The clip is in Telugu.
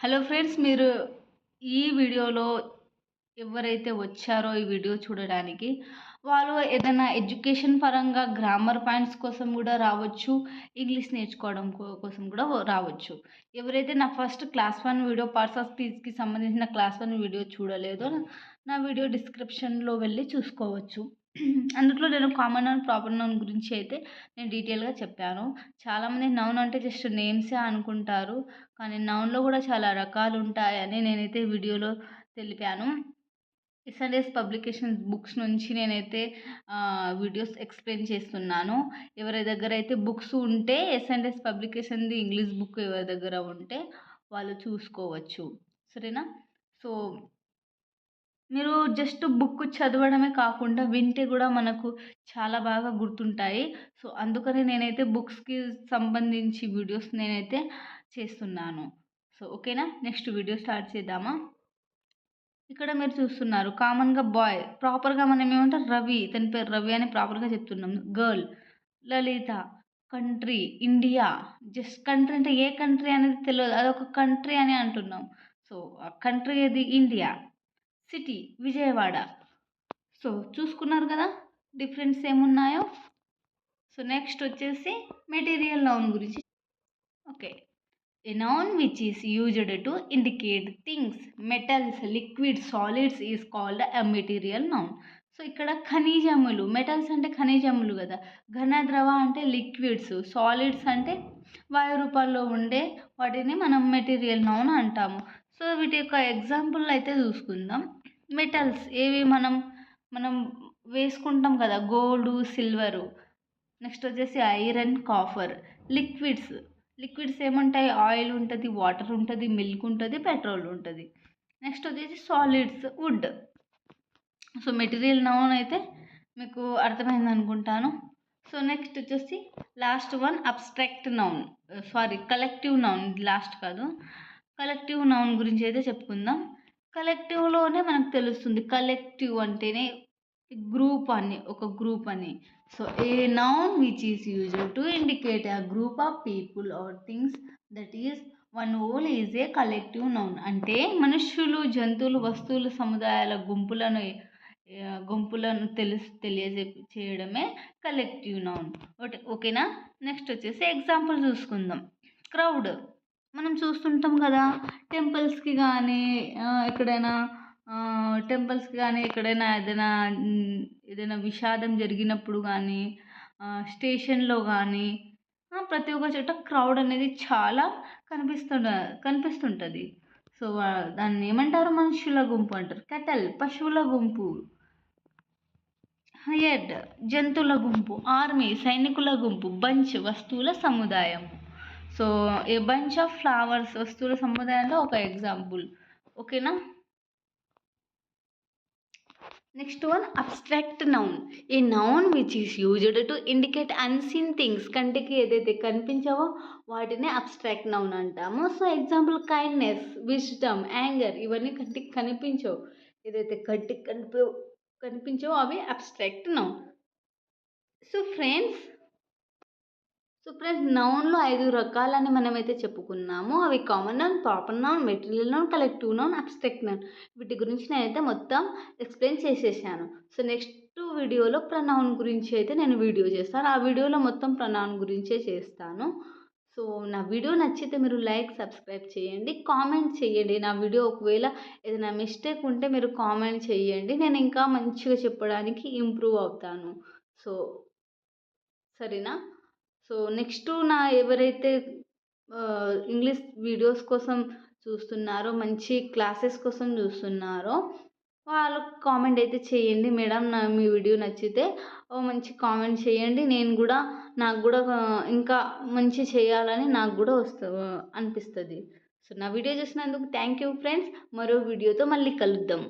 హలో ఫ్రెండ్స్, మీరు ఈ వీడియోలో ఎవరైతే వచ్చారో ఈ వీడియో చూడడానికి, వాళ్ళు ఏదైనా ఎడ్యుకేషన్ పరంగా గ్రామర్ పాయింట్స్ కోసం కూడా రావచ్చు, ఇంగ్లీష్ నేర్చుకోవడం కోసం కూడా రావచ్చు. ఎవరైతే నా first class 1 video parts of స్పీచ్కి సంబంధించిన క్లాస్ 1 వీడియో చూడలేదో, నా వీడియో డిస్క్రిప్షన్లో వెళ్ళి చూసుకోవచ్చు. అందులో నేను కామన్ నౌన్, ప్రాపర్ నౌన్ గురించి అయితే నేను డీటెయిల్గా చెప్పాను. చాలామంది నౌన్ అంటే జస్ట్ నేమ్సే అనుకుంటారు, కానీ నౌన్లో కూడా చాలా రకాలు ఉంటాయని నేనైతే వీడియోలో తెలిపాను. ఎస్ఎన్ఎస్ పబ్లికేషన్స్ బుక్స్ నుంచి నేనైతే వీడియోస్ ఎక్స్ప్లెయిన్ చేస్తున్నాను. ఎవరి దగ్గర అయితే బుక్స్ ఉంటే ఎస్ఎన్ఎస్ పబ్లికేషన్ది ఇంగ్లీష్ బుక్ ఎవరి దగ్గర ఉంటే వాళ్ళు చూసుకోవచ్చు. సరేనా? సో మీరు జస్ట్ బుక్ చదవడమే కాకుండా వింటే కూడా మనకు చాలా బాగా గుర్తుంటాయి. సో అందుకని నేనైతే బుక్స్కి సంబంధించి వీడియోస్ నేనైతే చేస్తున్నాను. సో ఓకేనా, నెక్స్ట్ వీడియో స్టార్ట్ చేద్దామా? ఇక్కడ మీరు చూస్తున్నారు కామన్గా బాయ్, ప్రాపర్గా మనం ఏమంటాం రవి, ఇతని పేరు రవి అని ప్రాపర్గా చెప్తున్నాం. గర్ల్ లలిత, కంట్రీ ఇండియా. జస్ట్ కంట్రీ అంటే ఏ కంట్రీ అనేది తెలియదు, అదొక కంట్రీ అని అంటున్నాం. సో ఆ కంట్రీ ఏది? ఇండియా. సిటీ విజయవాడ. సో చూసుకున్నారు కదా డిఫరెన్స్ ఏమున్నాయో. సో నెక్స్ట్ వచ్చేసి మెటీరియల్ నౌన్ గురించి. Okay, a noun which is used to indicate things, metals, liquids, solids is called a material noun. So ఇక్కడ ఖనిజములు, మెటల్స్ అంటే ఖనిజములు కదా, ఘన ద్రవ అంటే లిక్విడ్స్, సాలిడ్స్ అంటే వాయు రూపాల్లో ఉండే వాటిని మనం మెటీరియల్ నౌన్ అంటాము. సో వీటి యొక్క ఎగ్జాంపుల్ అయితే చూసుకుందాం. మెటల్స్ ఏవి? మనం వేసుకుంటాం కదా, గోల్డ్, సిల్వరు. నెక్స్ట్ వచ్చేసి ఐరన్, కాపర్. లిక్విడ్స్ ఏముంటాయి? ఆయిల్ ఉంటుంది, వాటర్ ఉంటుంది, మిల్క్ ఉంటుంది, పెట్రోల్ ఉంటుంది. నెక్స్ట్ వచ్చేసి solids, wood. So material noun అయితే మీకు అర్థమైంది అనుకుంటాను. సో నెక్స్ట్ వచ్చేసి last one abstract noun, collective noun. Last కాదు, కలెక్టివ్ నౌన్ గురించి అయితే చెప్పుకుందాం. కలెక్టివ్లోనే మనకు తెలుస్తుంది, కలెక్టివ్ అంటేనే గ్రూప్ అని, ఒక గ్రూప్ అని. So a noun which is used to indicate a group of people or things, that is one whole is a collective noun. అంటే మనుష్యులు, జంతువులు, వస్తువులు, సముదాయాల గుంపులను చేయడమే కలెక్టివ్ నౌన్. ఓకేనా? నెక్స్ట్ వచ్చేసి ఎగ్జాంపుల్ చూసుకుందాం. క్రౌడ్ మనం చూస్తుంటాం కదా, టెంపుల్స్కి కానీ ఎక్కడైనా టెంపుల్స్కి కానీ ఎక్కడైనా ఏదైనా విషాదం జరిగినప్పుడు కానీ స్టేషన్లో కానీ ప్రతి ఒక్క చోట క్రౌడ్ అనేది చాలా కనిపిస్తుంటుంది. సో దాన్ని ఏమంటారు? మనుషుల గుంపు అంటారు. కెటల్ పశువుల గుంపు. హయర్డ్ జంతువుల గుంపు. ఆర్మీ సైనికుల గుంపు. బంచ్ వస్తువుల సముదాయం. So a bunch of flowers వస్తువుల సముదాయంలో ఒక ఎగ్జాంపుల్. ఓకేనా? Next one abstract noun, a noun which is used to indicate unseen things. కంటికి ఏదైతే కనిపించావో వాటిని అబ్స్ట్రాక్ట్ నౌన్ అంటాము. So example kindness, wisdom, anger. ఇవన్నీ కంటికి కనిపించవు, ఏదైతే కంటికి కనిపించవో అవి అబ్స్ట్రాక్ట్ నౌన్. సో ఫ్రెండ్స్ నౌన్లో 5 రకాలని మనమైతే చెప్పుకున్నాము. అవి common noun, proper noun, material noun, collective noun, abstract noun. వీటి గురించి నేనైతే మొత్తం ఎక్స్ప్లెయిన్ చేసేసాను. సో నెక్స్ట్ వీడియోలో ప్రనౌన్ గురించి అయితే నేను వీడియో చేస్తాను. ఆ వీడియోలో మొత్తం ప్రనౌన్ గురించే చేస్తాను. సో నా వీడియో నచ్చితే మీరు లైక్, సబ్స్క్రైబ్ చేయండి, కామెంట్ చేయండి. నా వీడియో ఒకవేళ ఏదైనా మిస్టేక్ ఉంటే మీరు కామెంట్ చేయండి, నేను ఇంకా మంచిగా చెప్పడానికి ఇంప్రూవ్ అవుతాను. సో సరేనా? సో నెక్స్ట్ ఎవరైతే ఇంగ్లీష్ వీడియోస్ కోసం చూస్తున్నారో, మంచి క్లాసెస్ కోసం చూస్తున్నారో వాళ్ళు కామెంట్ అయితే చేయండి. మేడం మీ వీడియో నచ్చితే మంచి కామెంట్ చేయండి. నాకు కూడా ఇంకా మంచి చేయాలని నాకు కూడా అనిపిస్తుంది. సో నా వీడియో చూసినందుకు థ్యాంక్ యూ ఫ్రెండ్స్. మరో వీడియోతో మళ్ళీ కలుద్దాం.